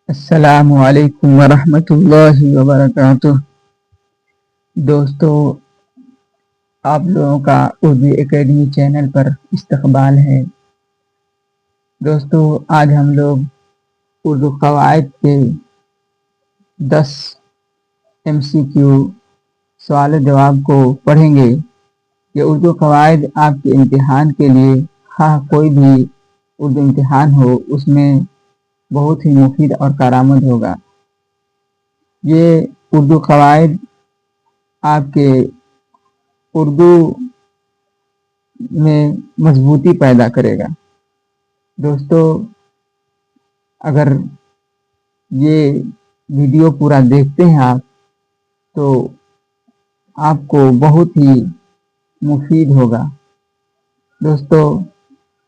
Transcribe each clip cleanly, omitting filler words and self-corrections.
السلام علیکم ورحمۃ اللہ وبرکاتہ۔ دوستو، آپ لوگوں کا اردو اکیڈمی چینل پر استقبال ہے۔ دوستو، آج ہم لوگ اردو قواعد کے 10 MCQ سوال و جواب کو پڑھیں گے۔ یہ اردو قواعد آپ کے امتحان کے لیے، کوئی بھی اردو امتحان ہو، اس میں بہت ہی مفید اور کارآمد ہوگا۔ یہ اردو قواعد آپ کے اردو میں مضبوطی پیدا کرے گا۔ دوستو، اگر یہ ویڈیو پورا دیکھتے ہیں آپ تو آپ کو بہت ہی مفید ہوگا۔ دوستو،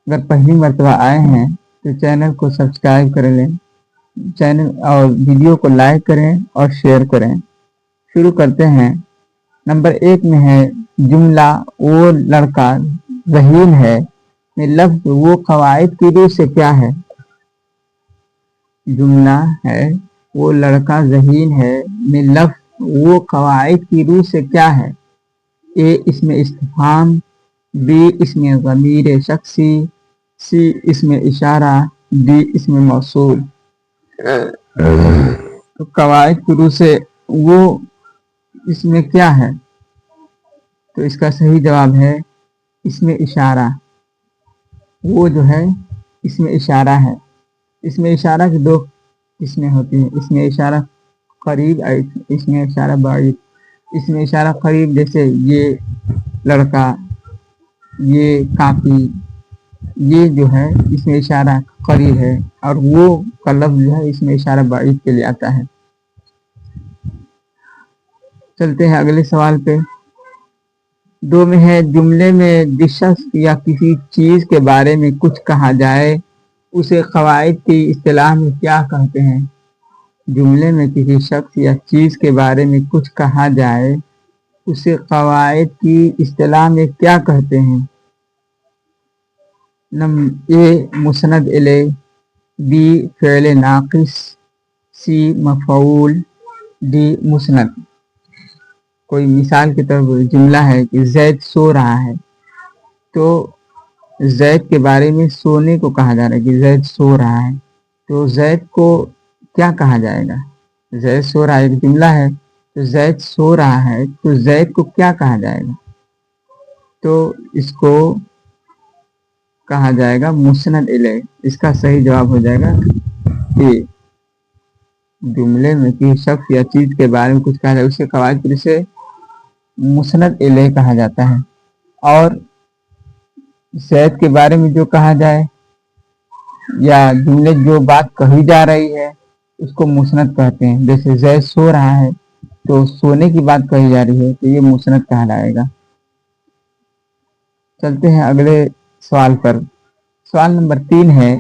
اگر پہلی مرتبہ آئے ہیں تو چینل کو سبسکرائب کر لیں، چینل اور ویڈیو کو لائک کریں اور شیئر کریں۔ شروع کرتے ہیں۔ نمبر 1 میں ہے جملہ وہ لڑکا ذہین ہے میں لفظ وہ قواعد کی روح سے کیا ہے؟ جملہ ہے وہ لڑکا ذہین ہے میں لفظ وہ قواعد کی روح سے کیا ہے؟ اے اسم استفہام، بی اسم ضمیر شخصی، سی اسم اشارہ، ڈی اسم موصول۔ تو قواعد کی روح سے وہ اس میں کیا ہے؟ تو اس کا صحیح جواب ہے اسم اشارہ۔ وہ جو ہے اسم اشارہ ہے۔ اسم اشارہ کی 2 قسمیں ہوتی ہیں، اسم اشارہ قریب اور اسم اشارہ بعید۔ اسم اشارہ قریب جیسے یہ لڑکا، یہ کاپی، یہ جو ہے اسم اشارہ قریب ہے، اور وہ کا لفظ جو ہے اسم اشارہ بعید کے لیے آتا ہے۔ چلتے ہیں اگلے سوال پہ۔ 2 میں ہے جملے میں جس شخص یا کسی چیز کے بارے میں کچھ کہا جائے اسے قواعد کی اصطلاح میں کیا کہتے ہیں؟ جملے میں کسی شخص یا چیز کے بارے میں کچھ کہا جائے اسے قواعد کی اصطلاح میں کیا کہتے ہیں؟ اے مسند الیہ، بی فعل ناقص، سی مفعول، ڈی مسند۔ کوئی مثال کے طور پر جملہ ہے کہ زید سو رہا ہے، تو زید کے بارے میں سونے کو کہا جا رہا ہے کہ زید سو رہا ہے، تو زید کو کیا کہا جائے گا؟ زید سو رہا ہے ایک جملہ ہے، تو زید سو رہا ہے تو زید کو کیا کہا جائے گا؟ تو اس کو کہا جائے گا مسند الیہ۔ اس کا صحیح جواب ہو جائے گا کہ جملے میں کسی شخص یا چیز کے بارے میں کچھ کہا جائے اسے قواعد کی سے مسند الیہ کہا جاتا ہے، اور زید کے بارے میں جو کہا جائے یا جملے جو بات کہی جا رہی ہے اس کو مسند کہتے ہیں۔ جیسے زید سو رہا ہے تو سونے کی بات کہی جا رہی ہے تو یہ مسند کہلائے گا۔ چلتے ہیں اگلے سوال پر۔ سوال نمبر 3 ہے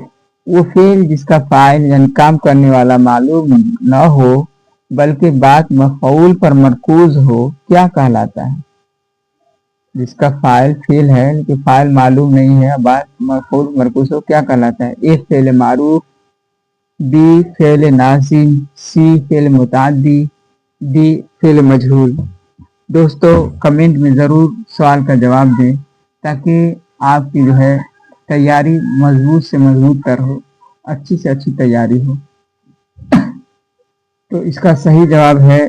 وہ فعل جس کا فاعل یعنی کام کرنے والا معلوم نہ ہو بلکہ بات مفعول پر مرکوز ہو کیا کہلاتا ہے؟ جس کا فاعل فعل ہے لیکن فاعل معلوم نہیں ہے، بات مفعول پر مرکوز ہو کیا کہلاتا ہے؟ اے فعل معروف، بی فعل نازم، سی فعل متعدی، ڈی فعل مجہول۔ دوستو، کمنٹ میں ضرور سوال کا جواب دیں تاکہ آپ کی جو ہے تیاری مضبوط سے مضبوط تر ہو، اچھی سے اچھی تیاری ہو۔ تو اس کا صحیح جواب ہے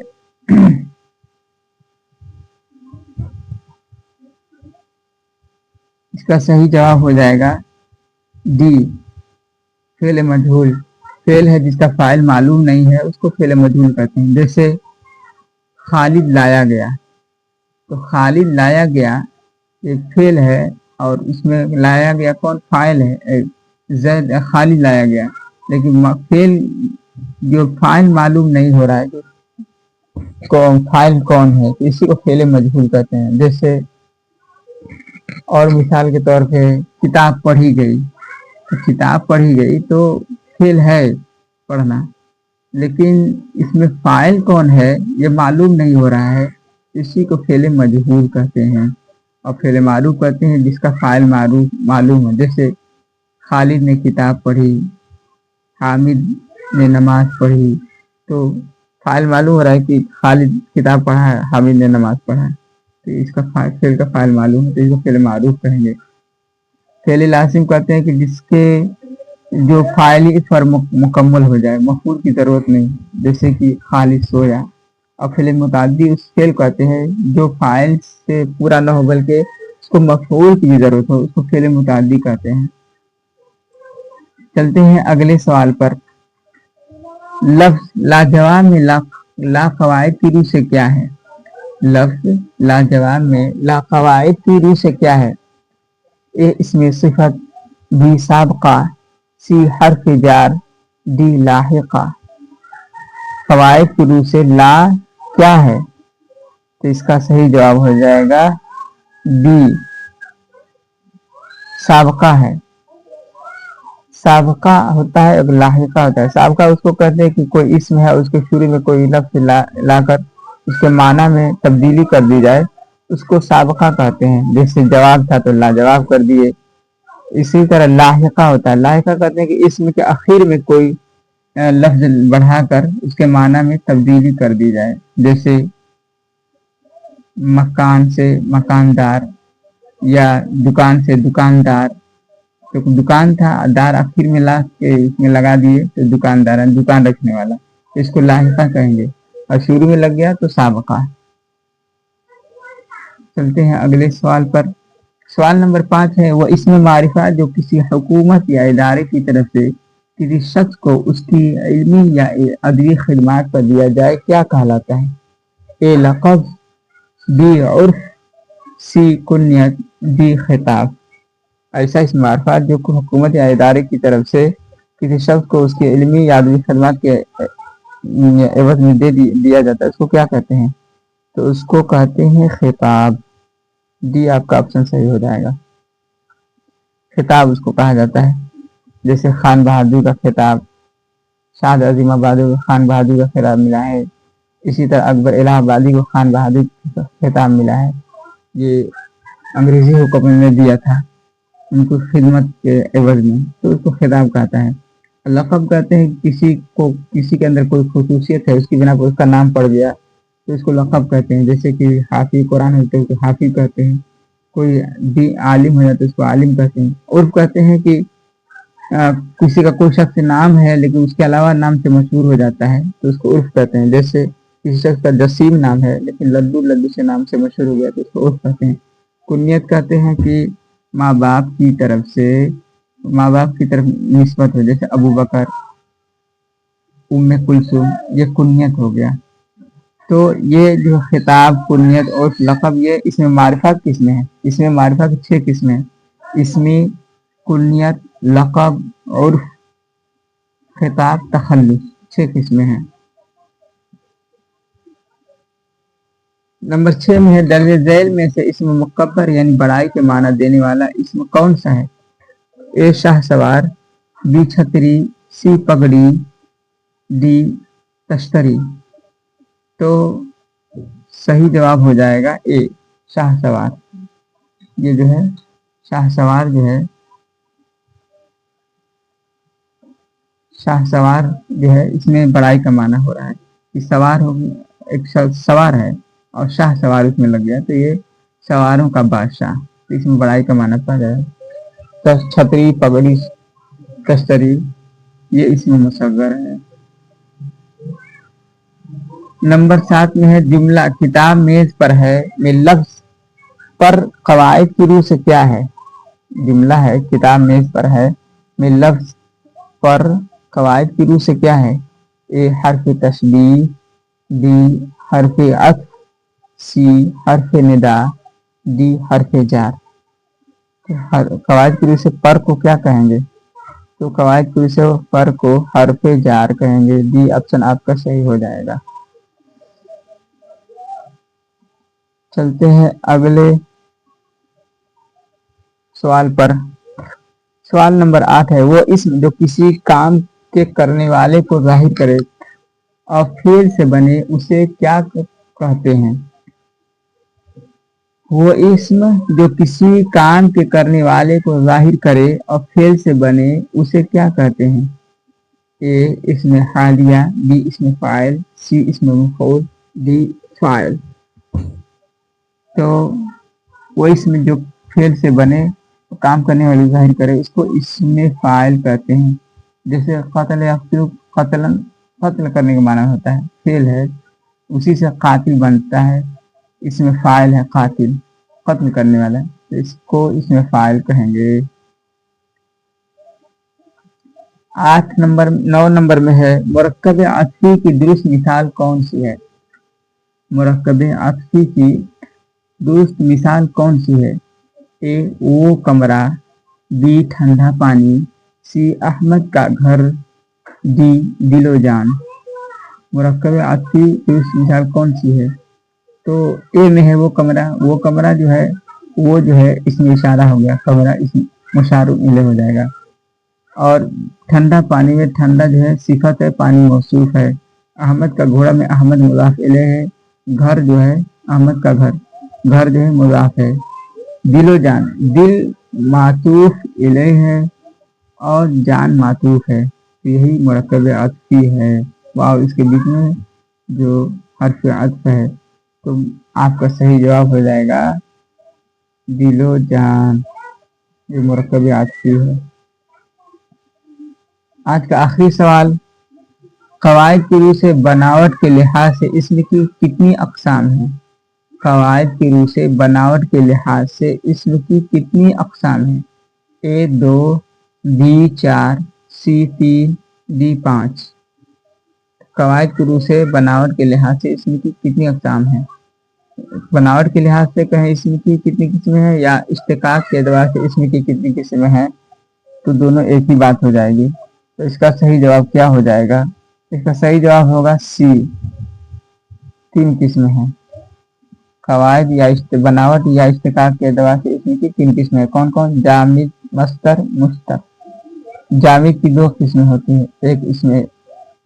اس کا صحیح جواب ہو جائے گا ڈی فعل مجہول۔ فعل ہے جس کا فاعل معلوم نہیں ہے اس کو فعل مجہول کہتے ہیں۔ جیسے خالد لایا گیا، تو خالد لایا گیا ایک فعل ہے اور اس میں لایا گیا کون؟ فاعل ہے، زید خالد لایا گیا، لیکن فعل جو فاعل معلوم نہیں ہو رہا ہے فاعل کون ہے، تو اسی کو فعل مجہول کہتے ہیں۔ جیسے اور مثال کے طور پہ کتاب پڑھی گئی، کتاب پڑھی گئی تو فعل ہے پڑھنا، لیکن اس میں فاعل کون ہے یہ معلوم نہیں ہو رہا ہے، اسی کو فعل مجہول کہتے ہیں۔ اور فعل معروف کہتے ہیں جس کا فاعل معلوم ہے۔ جیسے خالد نے کتاب پڑھی، حامد نے नमाज पढ़ी, तो फाइल मालूम हो रहा है कि खालिद किताब पढ़ा है, हामिद ने नमाज पढ़ा है, तो इसका फेल का फाइल मालूम है तो इसको फेल मारूफ कहेंगे। फेल लाजिम कहते हैं कि जिसके जो फाइल इस पर मुकम्मल हो जाए, मफूल की जरूरत नहीं, जैसे कि खालिद सोया। और फेल मुताद्दी उस फेल कहते हैं जो फाइल से पूरा न हो बल्कि उसको मफूल की भी जरूरत हो, उसको फेल मुताद्दी कहते हैं। चलते हैं अगले सवाल पर। लफ्ज लाजवाब में ला कवायद की रूह से क्या है? लफ्ज लाजवाब में ला कवायद की रूह से क्या है? ए इसमें सिफत, बी साबका, सी हर्फ जार, डी लाहिका। कवायद की रूह से ला क्या है? तो इसका सही जवाब हो जाएगा बी साबका है। साबका होता है और लाहिका होता है। साबका उसको कहते हैं कि कोई इस्म है, उसके शुरू में कोई लफ्ज लाकर उसके माना में तब्दीली कर दी जाए, उसको साबका कहते हैं। जैसे जवाब था तो लाजवाब कर दिए। इसी तरह लाहिका होता है। लाहिका कहते हैं कि इस्म के आखिर में कोई लफ्ज बढ़ाकर उसके माना में तब्दीली कर दी जाए। जैसे मकान से मकानदार या दुकान से दुकानदार। तो दुकान था, दार आखिर में ला के इसमें लगा दिए तो दुकानदार, दुकान रखने वाला, इसको लाहिका कहेंगे। और शुरू में लग गया तो साबका। चलते हैं अगले सवाल पर। सवाल नंबर 5 है, वो इसमें मारिफा जो किसी हुकूमत या इदारे की तरफ से किसी शख्स को उसकी इल्मी या अदबी खिदमात पर दिया जाए क्या कहलाता है? ए लक़ब, बी उर्फ, सी कुन्यत, डी खिताब। ऐसा इसम मारिफा जो हुकूमत या इदारे की तरफ से किसी शख्स को उसकी इल्मी या अदबी खिदमात के एवज में दिया जाता है, उसको क्या कहते हैं? तो उसको कहते हैं खिताब। डी आपका ऑप्शन सही हो जाएगा। खिताब उसको कहा जाता है। जैसे खान बहादुर का खिताब, शाह अजीमाबादी को खान बहादुर का खिताब मिला है। इसी तरह अकबर इलाहाबादी को खान बहादुर का खिताब मिला है। ये अंग्रेजी हुकूमत ने दिया था उनको खिदमत के एवज में, तो उसको खिताब कहता है। लक़ब कहते हैं किसी के अंदर कोई खुसूसियत है, उसकी बिना पर उसका नाम पड़ गया तो इसको लक़ब कहते हैं। जैसे कि हाफिज कुरान होते हैं तो हाफिज कहते हैं। कोई आलिम हो जाता है उसको आलिम कहते हैं। उर्फ कहते हैं कि किसी का कोई शख्स नाम है लेकिन उसके अलावा नाम से मशहूर हो जाता है तो उसको उर्फ कहते हैं। जैसे किसी शख्स का जसीम नाम है लेकिन लड्डू से नाम से मशहूर हो गया तो उसको उर्फ कहते हैं। कुन्यत कहते हैं कि माँ बाप की तरफ निस्बत हो, जैसे अबू बकर, उम्मे कुलसुम, ये कुन्यत हो गया। तो ये जो खिताब, कुन्यत और लक़ब, ये इसमें मारिफा किस्में हैं। इसमें मारिफा की 6 किस्में हैं। इसमें कुन्यत, लक़ब, उर्फ, खिताब, तखल्लुस, 6 किस्में हैं। नंबर 6 में है, दर्ज झैल में से इसमें मुकब्बर यानी बड़ाई के माना देने वाला इसमें कौन सा है? ए शाह सवार, बी छतरी, सी पगड़ी, डी तश्तरी। तो सही जवाब हो जाएगा ए शाह सवार। ये जो है शाह सवार जो है इसमें बड़ाई का माना हो रहा है कि सवार हो, एक सवार है और शाह सवार उसमें लग गया तो ये सवारों का बादशाह, तो इसमें बड़ाई का माना पा जाए। तो छतरी, पगड़ी, तश्तरी ये इसमें मुसग्गर है। नंबर 7 में है, जुमला किताब मेज पर है में लफ्ज पर कवायद की रूह से क्या है? जुमला है किताब मेज पर है में लफ्ज पर कवायद की रूह से क्या है? ए हर्फ तशबीह, बी हर्फ अत्फ, सी हर्फ निदा, डी हर्फ जार। कवायद की रूह से पर को क्या कहेंगे? तो कवायद की रूह से पर को हर्फ जार कहेंगे। डी ऑप्शन आपका सही हो जाएगा। चलते हैं अगले सवाल पर। सवाल नंबर 8 है, वो इसम जो किसी काम के करने वाले को जाहिर करे और फेल से बने उसे क्या कहते हैं? वो इसम जो किसी काम के करने वाले को जाहिर करे और फेल से बने उसे क्या कहते हैं? ए इसमें हालिया, बी इसमें फाइल, सी इसमें मफऊल, डी फाइल। तो वो इसमें जो फेल से बने काम करने वाली जाहिर करे उसको इसमें फाइल कहते हैं। जैसे कत्ल यक़्तुल कत्लन, कत्ल करने का माना होता है, फेल है, उसी से कातिल बनता है, इसमें फाइल है कातिल, कत्ल करने वाला, तो इसको इसमें फाइल कहेंगे। 9 नंबर में है मुरक्कब अत्फ़ी की दुरुस्त मिसाल कौन सी है? मुरक्कब अत्फ़ी की दुरुस्त मिसाल कौन सी है? ए वो कमरा, बी ठंडा पानी, सी अहमद का घर, डी दिलो जान। मुरक्कब अत्फ़ी दुरुस्त मिसाल कौन सी है? तो ए में है वो कमरा जो है वो जो है इसमें इशारा हो गया, कमरा इसमें मुशारुफ इले हो जाएगा। और ठंडा पानी में ठंडा जो है सिफत है, पानी मौसूफ है। अहमद का घोड़ा में अहमद मुज़ाफ इले है। घर जो है अहमद का घर जो है मुज़ाफ है। दिलो जान, दिल मातूफ इले है और जान मातूफ है, तो यही मुरक्कब अत्फ़ी है। वाव इसके बीच में जो हर्फ अत्फ़ है, तो आपका सही जवाब हो जाएगा दिलो जान, ये मुरक्कब अत्फ़ी है। आज का आखिरी सवाल, कवायद की रूह से बनावट के लिहाज से इसम की कितनी अक़साम है? कवायद की रूह से बनावट के लिहाज से इसम की कितनी अक़साम है? ए 2, बी 4, सी 3, डी 5। कवायद की रूह से बनावट के लिहाज से इसम की कितनी अक़साम है? बनावट के लिहाज से कहें इसम की कितनी किस्में हैं या इश्तिकाक के एतबार से इसम की कितनी किस्में हैं, तो दोनों एक ही बात हो जाएगी। तो इसका सही जवाब क्या हो जाएगा? इसका सही जवाब होगा सी, 3 किस्में हैं। कवायद या बनावट या इश्तिकाक के एतबार से इसम की 3 किस्में हैं। कौन कौन? जामिद, मस्तर, मुश्तक। जामिद की 2 किस्में होती हैं, एक इसमें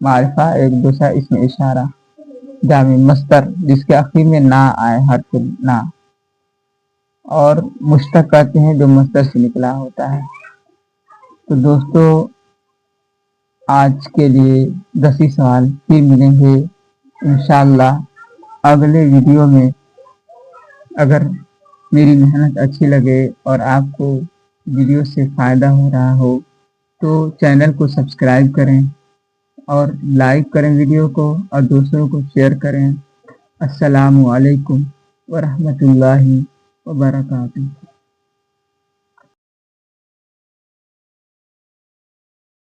मारिफा, एक दूसरा इसमें इशारा। जामिद मस्तर जिसके आखिर में ना आए, हर्फ ना, और मुश्तक कहते हैं जो मस्तर से निकला होता है। तो दोस्तों आज के लिए 10 ही सवाल, फिर मिलेंगे इंशाअल्लाह अगले वीडियो में। अगर मेरी मेहनत अच्छी लगे और आपको वीडियो से फ़ायदा हो रहा हो तो चैनल को सब्सक्राइब करें और लाइक करें वीडियो को और दूसरों को शेयर करें। अस्सलामु अलैकुम व रहमतुल्लाहि व बरकातुहू।